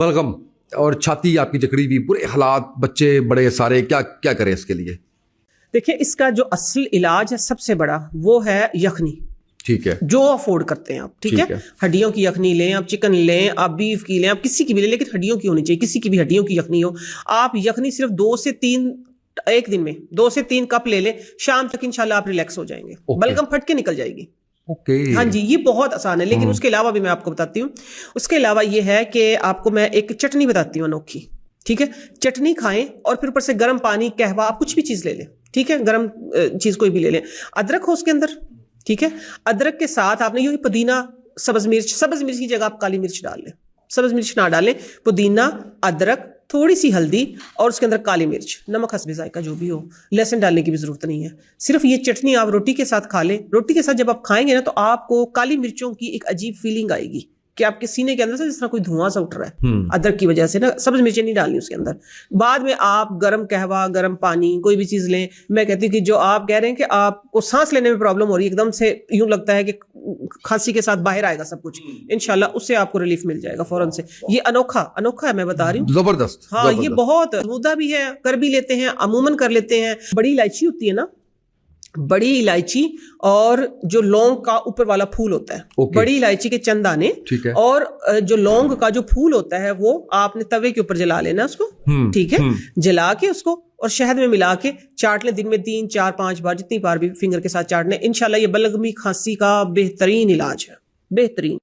बलगम और छाती आपकी जकड़ी हुई, पूरे हालात, बच्चे बड़े सारे, क्या क्या करें इसके लिए? देखिए, इसका जो असल इलाज है सबसे बड़ा वो है यखनी। ठीक है, जो अफोर्ड करते हैं आप, ठीक है। हड्डियों की यखनी लें, आप चिकन लें, आप बीफ की लें, आप किसी की भी लें, लेकिन हड्डियों की होनी चाहिए, किसी की भी हड्डियों की यखनी हो। आप यखनी सिर्फ 2 से 3 एक दिन में 2 से 3 कप ले लें, शाम तक इंशाल्लाह आप रिलैक्स हो जाएंगे। बलगम फट के निकल जाएगी। ओके। हाँ जी, ये बहुत आसान है। लेकिन उसके अलावा भी मैं आपको बताती हूँ। उसके अलावा ये है कि आपको मैं एक चटनी बताती हूँ अनोखी, ठीक है। चटनी खाएं और फिर ऊपर से गर्म पानी, कहवा, आप कुछ भी चीज ले लें, ठीक है। गर्म चीज कोई भी ले लें, अदरक हो उसके अंदर, ठीक है। अदरक के साथ आपने यही पुदीना, सब्ज मिर्च की जगह आप काली मिर्च डाल लें, सब्ज मिर्च ना डालें, पुदीना, अदरक, थोड़ी सी हल्दी और उसके अंदर काली मिर्च, नमक हस्बे जायका जो भी हो, लहसुन डालने की भी जरूरत नहीं है। सिर्फ ये चटनी आप रोटी के साथ खा लें। रोटी के साथ जब आप खाएंगे ना, तो आपको काली मिर्चों की एक अजीब फीलिंग आएगी कि आपके सीने के अंदर से जिस तरह कोई धुआं सा उठ रहा है, अदरक की वजह से ना। सब्ज मिर्चें नहीं डालनी उसके अंदर। बाद में आप गर्म कहवा, गर्म पानी, कोई भी चीज लें। मैं कहती हूँ कि जो आप कह रहे हैं कि आपको सांस लेने में प्रॉब्लम हो रही है, एकदम से यूं लगता है कि खांसी के साथ बाहर आएगा सब कुछ, इंशाल्लाह उससे आपको रिलीफ मिल जाएगा फौरन से। ये अनोखा है, मैं बता रही हूँ, जबरदस्त। हाँ, ये बहुत मुद्दा भी है, कर भी लेते हैं, अमूमन कर लेते हैं। बड़ी इलायची होती है ना, बड़ी इलायची और जो लौंग का ऊपर वाला फूल होता है, बड़ी इलायची के चंद दाने, ठीक है, और जो लौंग का जो फूल होता है वो आपने तवे के ऊपर जला लेना उसको, ठीक है। जला के उसको और शहद में मिला के चाट लें, दिन में 3, 4, 5 बार, जितनी बार भी फिंगर के साथ चाट लें। इंशाल्लाह ये बलगमी खांसी का बेहतरीन इलाज है, बेहतरीन।